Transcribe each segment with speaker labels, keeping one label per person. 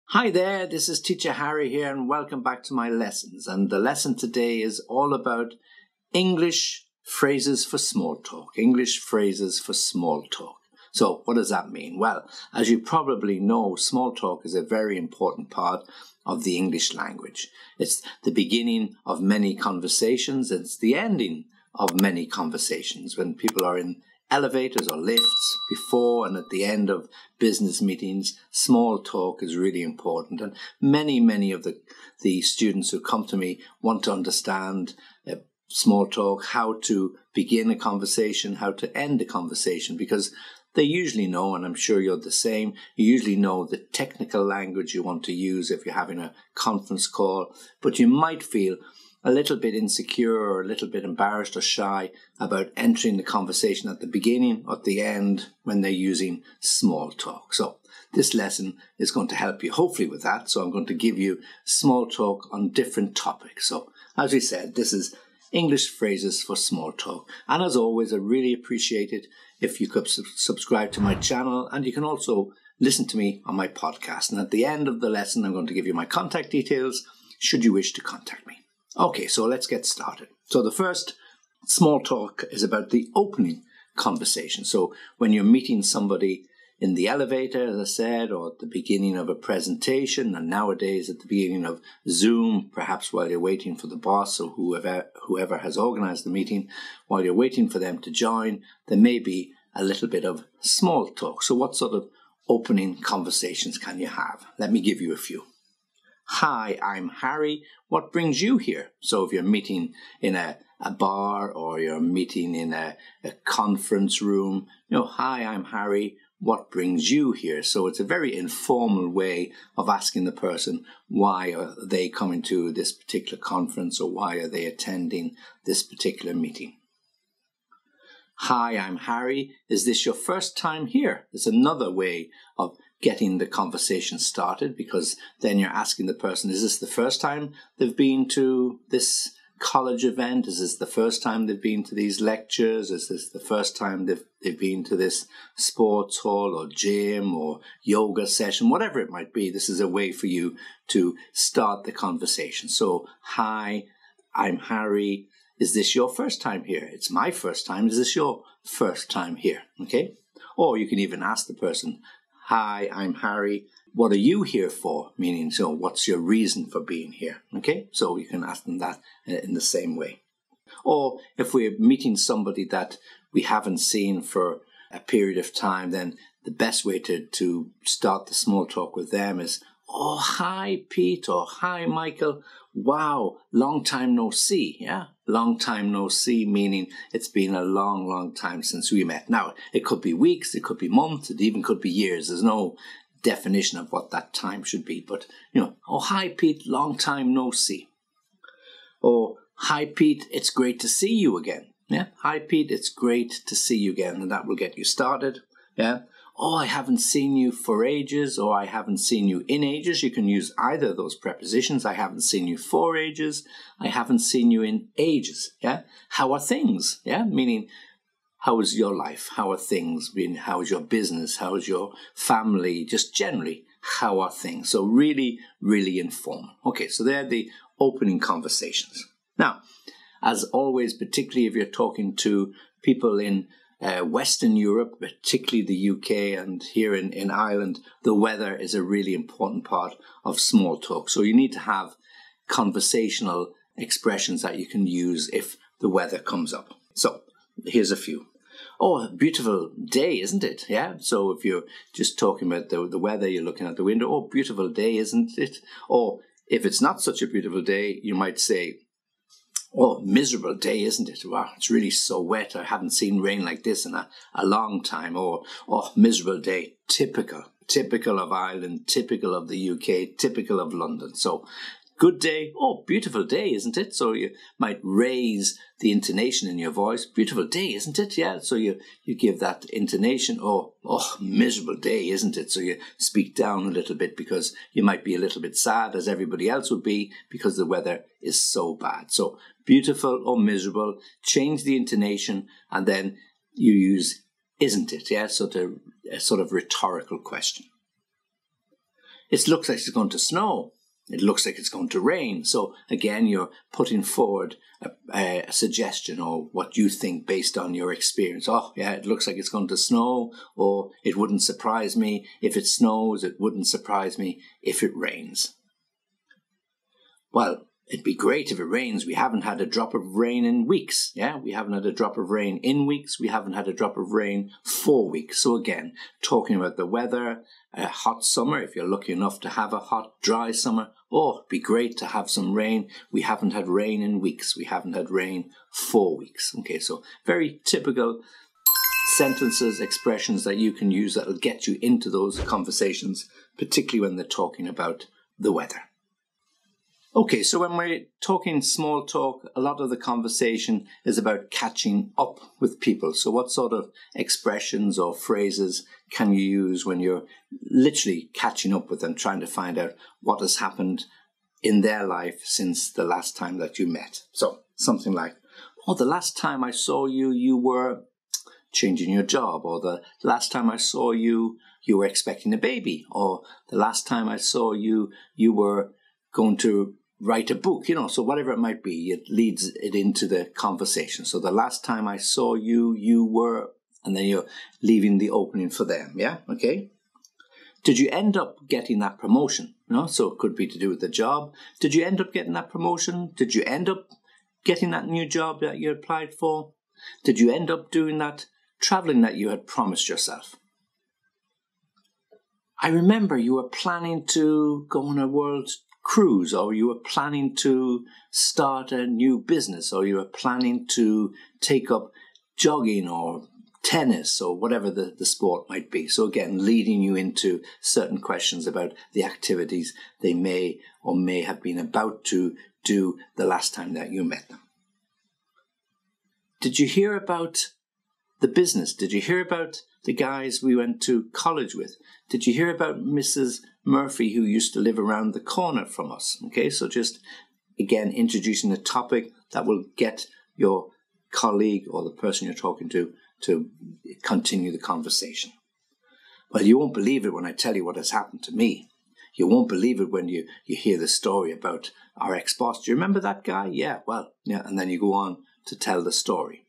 Speaker 1: Hi there, this is Teacher Harry here and welcome back to my lessons. And the lesson today is all about English phrases for small talk. English phrases for small talk. So what does that mean? Well, as you probably know, small talk is a very important part of the English language. It's the beginning of many conversations. It's the ending of many conversations when people are in elevators or lifts, before and at the end of business meetings. Small talk is really important, and many of the students who come to me want to understand small talk, how to begin a conversation, how to end a conversation, because they usually know, and I'm sure you're the same, you usually know the technical language you want to use if you're having a conference call, but you might feel a little bit insecure or a little bit embarrassed or shy about entering the conversation at the beginning or at the end when they're using small talk. So this lesson is going to help you hopefully with that. So I'm going to give you small talk on different topics. So as we said, this is English phrases for small talk. And as always, I really appreciate it if you could subscribe to my channel, and you can also listen to me on my podcast. And at the end of the lesson, I'm going to give you my contact details should you wish to contact me. Okay, so let's get started. So the first small talk is about the opening conversation. So when you're meeting somebody in the elevator, as I said, or at the beginning of a presentation, and nowadays at the beginning of Zoom, perhaps while you're waiting for the boss or whoever has organized the meeting, while you're waiting for them to join, there may be a little bit of small talk. So what sort of opening conversations can you have? Let me give you a few. Hi, I'm Harry. What brings you here? So if you're meeting in a bar or you're meeting in a conference room, hi, I'm Harry. What brings you here? So it's a very informal way of asking the person, why are they coming to this particular conference, or why are they attending this particular meeting? Hi, I'm Harry. Is this your first time here? It's another way of getting the conversation started, because then you're asking the person, is this the first time they've been to this college event? Is this the first time they've been to these lectures? Is this the first time they've been to this sports hall or gym or yoga session? Whatever it might be, this is a way for you to start the conversation. So, hi, I'm Harry. Is this your first time here? It's my first time. Is this your first time here? Okay? Or you can even ask the person, hi, I'm Harry. What are you here for? Meaning, so what's your reason for being here? Okay? So you can ask them that in the same way. Or if we're meeting somebody that we haven't seen for a period of time, then the best way to start the small talk with them is, oh, hi, Pete, or hi, Michael. Wow, long time no see, yeah? Long time no see, meaning it's been a long time since we met. Now, it could be weeks, it could be months, it even could be years. There's no definition of what that time should be. But, oh, hi, Pete, long time no see. Or, hi, Pete, it's great to see you again. Yeah, hi, Pete, it's great to see you again. And that will get you started, yeah? Oh, I haven't seen you for ages, or I haven't seen you in ages. You can use either of those prepositions. I haven't seen you for ages. I haven't seen you in ages. Yeah. How are things? Yeah. Meaning, how is your life? How are things? How is your business? How is your family? Just generally, how are things? So really informal. Okay. So they're the opening conversations. Now, as always, particularly if you're talking to people in Western Europe, particularly the UK and here in Ireland, the weather is a really important part of small talk. So you need to have conversational expressions that you can use if the weather comes up. So here's a few. Oh, a beautiful day, isn't it? Yeah. So if you're just talking about the weather, you're looking at the window. Oh, beautiful day, isn't it? Or if it's not such a beautiful day, you might say, oh, miserable day, isn't it? Wow, it's really so wet. I haven't seen rain like this in a long time. Or, oh, miserable day. Typical of Ireland, typical of the UK, typical of London. So, good day. Oh, beautiful day, isn't it? So you might raise the intonation in your voice. Beautiful day, isn't it? Yeah. So you give that intonation. Oh, miserable day, isn't it? So you speak down a little bit because you might be a little bit sad, as everybody else would be, because the weather is so bad. So beautiful or miserable, change the intonation, and then you use isn't it? Yeah, so a sort of rhetorical question. It looks like it's going to snow. It looks like it's going to rain. So again, you're putting forward a suggestion or what you think based on your experience. Oh, yeah, it looks like it's going to snow, or it wouldn't surprise me if it snows. It wouldn't surprise me if it rains. Well, it'd be great if it rains. We haven't had a drop of rain in weeks. Yeah, we haven't had a drop of rain in weeks. We haven't had a drop of rain for weeks. So again, talking about the weather, a hot summer, if you're lucky enough to have a hot, dry summer. Oh, it'd be great to have some rain. We haven't had rain in weeks. We haven't had rain for weeks. Okay, so very typical sentences, expressions that you can use that will get you into those conversations, particularly when they're talking about the weather. Okay, so when we're talking small talk, a lot of the conversation is about catching up with people. So what sort of expressions or phrases can you use when you're literally catching up with them, trying to find out what has happened in their life since the last time that you met? So something like, oh, the last time I saw you, you were changing your job, or the last time I saw you, you were expecting a baby, or the last time I saw you, you were going to write a book, so whatever it might be, it leads it into the conversation. So the last time I saw you, you were, and then you're leaving the opening for them. Yeah, okay. Did you end up getting that promotion? So it could be to do with the job. Did you end up getting that promotion? Did you end up getting that new job that you applied for? Did you end up doing that traveling that you had promised yourself? I remember you were planning to go on a world cruise, or you were planning to start a new business, or you were planning to take up jogging or tennis or whatever the sport might be. So again, leading you into certain questions about the activities they may or may have been about to do the last time that you met them. Did you hear about the business? Did you hear about the guys we went to college with? Did you hear about Mrs. Murphy, who used to live around the corner from us? Okay, so just, again, introducing a topic that will get your colleague or the person you're talking to continue the conversation. Well, you won't believe it when I tell you what has happened to me. You won't believe it when you hear the story about our ex-boss. Do you remember that guy? Yeah, well, yeah, and then you go on to tell the story.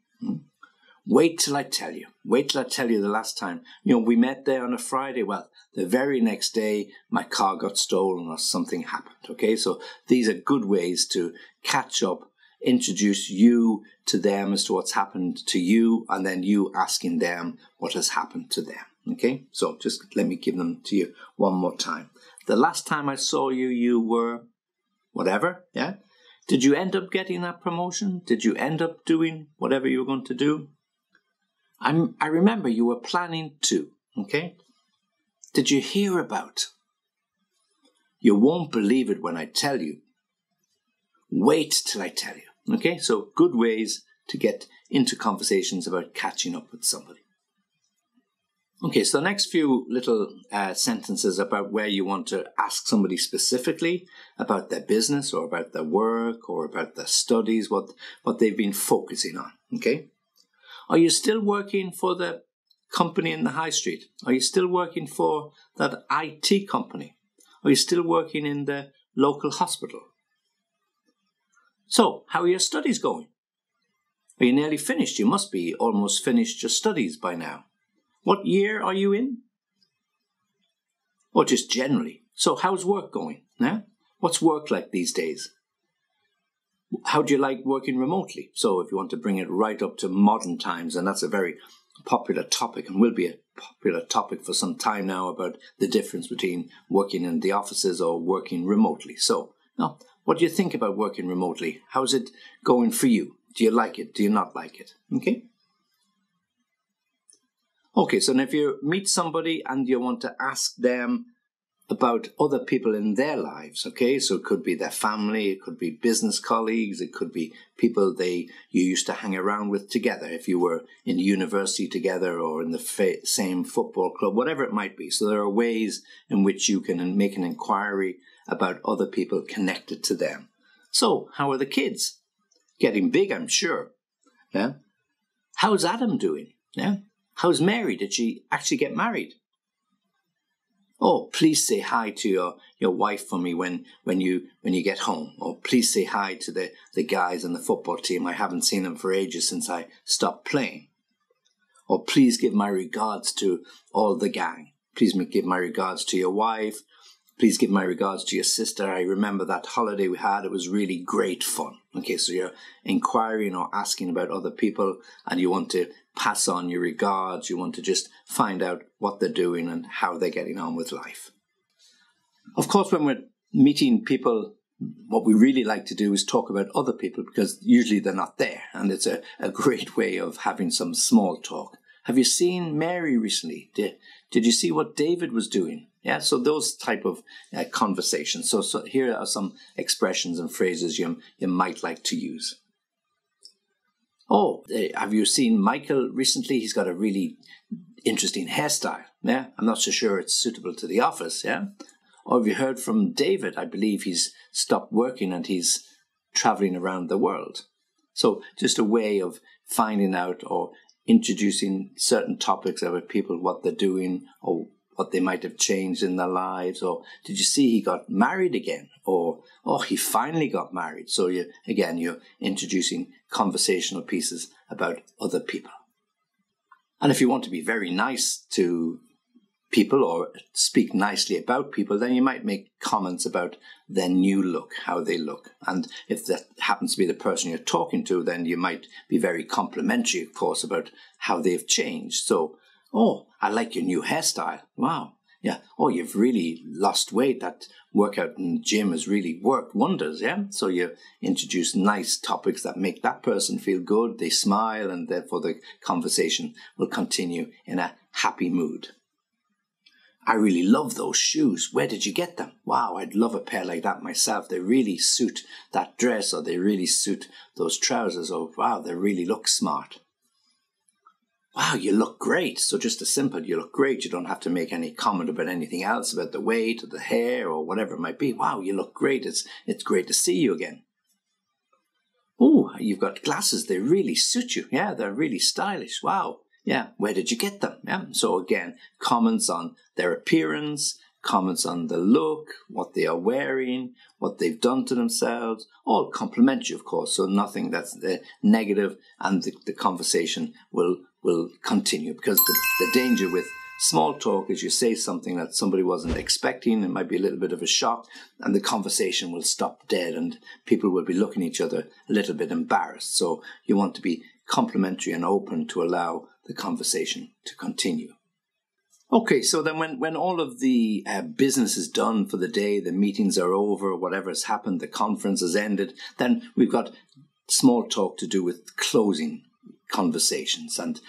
Speaker 1: Wait till I tell you. Wait till I tell you the last time. We met there on a Friday. Well, the very next day, my car got stolen or something happened. Okay, so these are good ways to catch up, introduce you to them as to what's happened to you, and then you asking them what has happened to them. Okay, so just let me give them to you one more time. The last time I saw you, you were whatever, yeah? Did you end up getting that promotion? Did you end up doing whatever you were going to do? I remember you were planning to, okay? Did you hear about? You won't believe it when I tell you. Wait till I tell you, okay? So good ways to get into conversations about catching up with somebody. Okay, so the next few little sentences about where you want to ask somebody specifically about their business or about their work or about their studies, what they've been focusing on, okay? Are you still working for the company in the high street? Are you still working for that IT company? Are you still working in the local hospital? So, how are your studies going? Are you nearly finished? You must be almost finished your studies by now. What year are you in? Or just generally. So, how's work going? Yeah? What's work like these days? How do you like working remotely? So if you want to bring it right up to modern times, and that's a very popular topic and will be a popular topic for some time now, about the difference between working in the offices or working remotely. So, what do you think about working remotely? How's it going for you? Do you like it? Do you not like it? Okay. Okay, so if you meet somebody and you want to ask them about other people in their lives, okay? So it could be their family, it could be business colleagues, it could be people you used to hang around with together if you were in university together or in the same football club, whatever it might be. So there are ways in which you can make an inquiry about other people connected to them. So, how are the kids? Getting big, I'm sure. Yeah? How's Adam doing? Yeah. How's Mary? Did she actually get married? Oh, please say hi to your wife for me when you get home. Or please say hi to the guys on the football team. I haven't seen them for ages since I stopped playing. Or please give my regards to all the gang. Please give my regards to your wife. Please give my regards to your sister. I remember that holiday we had. It was really great fun. Okay, so you're inquiring or asking about other people and you want to pass on your regards. You want to just find out what they're doing and how they're getting on with life. Of course, when we're meeting people, what we really like to do is talk about other people because usually they're not there. And it's a great way of having some small talk. Have you seen Mary recently? Did you see what David was doing? Yeah, so those type of conversations. So here are some expressions and phrases you might like to use. Oh, have you seen Michael recently? He's got a really interesting hairstyle. Yeah, I'm not so sure it's suitable to the office. Yeah. Or have you heard from David? I believe he's stopped working and he's traveling around the world. So just a way of finding out or introducing certain topics about people, what they're doing or what they might have changed in their lives. Or did you see he got married again? Or, oh, he finally got married. So you're introducing conversational pieces about other people. And if you want to be very nice to people or speak nicely about people, then you might make comments about their new look, how they look. And if that happens to be the person you're talking to, then you might be very complimentary, of course, about how they've changed. So, oh, I like your new hairstyle. Wow. Yeah. Oh, you've really lost weight. That workout in the gym has really worked wonders. Yeah. So you introduce nice topics that make that person feel good. They smile and therefore the conversation will continue in a happy mood. I really love those shoes. Where did you get them? Wow, I'd love a pair like that myself. They really suit that dress or they really suit those trousers. Or wow, they really look smart. Wow, you look great. So just a simple, you look great. You don't have to make any comment about anything else, about the weight or the hair or whatever it might be. Wow, you look great. It's great to see you again. Oh, you've got glasses. They really suit you. Yeah, they're really stylish. Wow. Yeah, where did you get them? Yeah. So again, comments on their appearance, comments on the look, what they are wearing, what they've done to themselves, all complimentary, of course. So nothing that's negative, and the conversation will continue, because the danger with small talk is you say something that somebody wasn't expecting. It might be a little bit of a shock, and the conversation will stop dead, and people will be looking at each other a little bit embarrassed. So you want to be complimentary and open to allow the conversation to continue. Okay, so then when all of the business is done for the day, the meetings are over, whatever has happened, the conference has ended, then we've got small talk to do with closing conversations. And,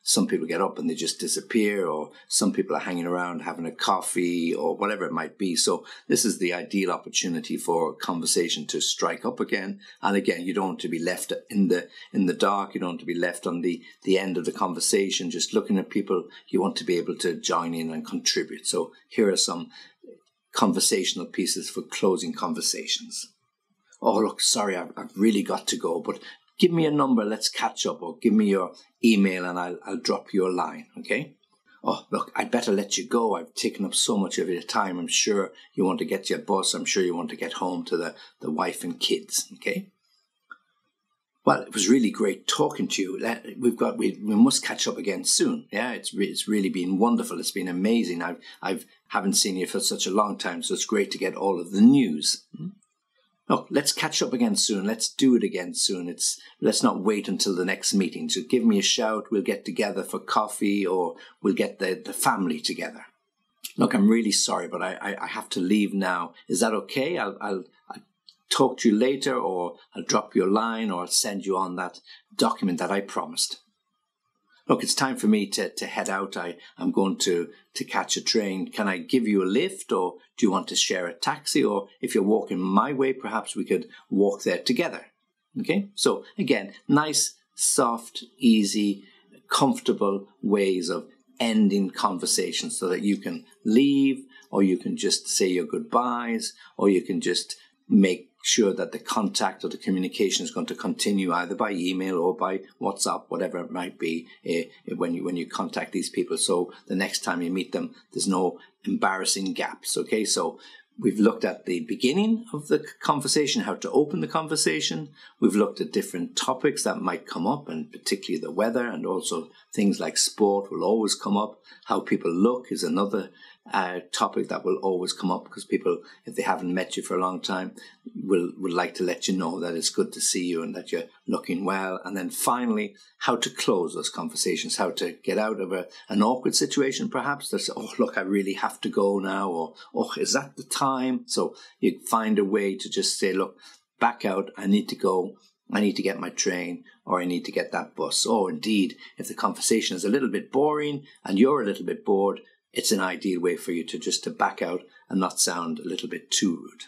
Speaker 1: some people get up and they just disappear, or some people are hanging around having a coffee or whatever it might be. So this is the ideal opportunity for conversation to strike up again. And again, you don't want to be left in the dark. You don't want to be left on the end of the conversation, just looking at people. You want to be able to join in and contribute. So here are some conversational pieces for closing conversations. Oh, look, sorry, I've really got to go, but give me a number, let's catch up, or give me your email and I'll drop you a line, okay? Oh, look, I'd better let you go. I've taken up so much of your time. I'm sure you want to get to your bus. I'm sure you want to get home to the wife and kids, okay? Well, it was really great talking to you. We must catch up again soon. Yeah, it's really been wonderful. It's been amazing. I haven't seen you for such a long time, so it's great to get all of the news. Look, let's catch up again soon. Let's do it again soon. Let's not wait until the next meeting. So give me a shout. We'll get together for coffee, or we'll get the family together. Look, I'm really sorry, but I have to leave now. Is that okay? I'll talk to you later, or I'll drop you a line, or I'll send you on that document that I promised. Look, it's time for me to head out. I'm going to catch a train. Can I give you a lift, or do you want to share a taxi? Or if you're walking my way, perhaps we could walk there together. Okay? So again, nice, soft, easy, comfortable ways of ending conversations so that you can leave, or you can just say your goodbyes, or you can just make sure that the contact or the communication is going to continue either by email or by WhatsApp, whatever it might be, when you contact these people. So the next time you meet them, there's no embarrassing gaps. Okay, so we've looked at the beginning of the conversation, how to open the conversation. We've looked at different topics that might come up, and particularly the weather, and also things like sport will always come up. How people look is another topic that will always come up, because people, if they haven't met you for a long time, would like to let you know that it's good to see you and that you're looking well. And then finally, how to close those conversations, how to get out of an awkward situation perhaps. There's, oh, look, I really have to go now, or, oh, is that the time? So you find a way to just say, look, back out, I need to go. I need to get my train, or I need to get that bus. Or indeed, if the conversation is a little bit boring and you're a little bit bored, it's an ideal way for you to back out and not sound a little bit too rude.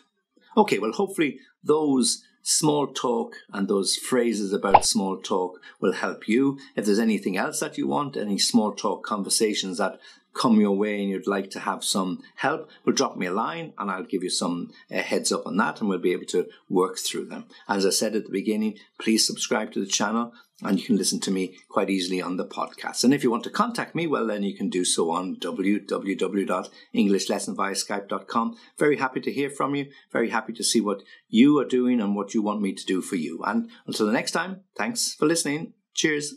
Speaker 1: Okay, well, hopefully those small talk and those phrases about small talk will help you. If there's anything else that you want, any small talk conversations that come your way and you'd like to have some help, well, drop me a line and I'll give you some heads up on that, and we'll be able to work through them. As I said at the beginning, please subscribe to the channel, and you can listen to me quite easily on the podcast. And if you want to contact me, well, then you can do so on www.englishlessonviaskype.com. Very happy to hear from you. Very happy to see what you are doing and what you want me to do for you. And until the next time, thanks for listening. Cheers.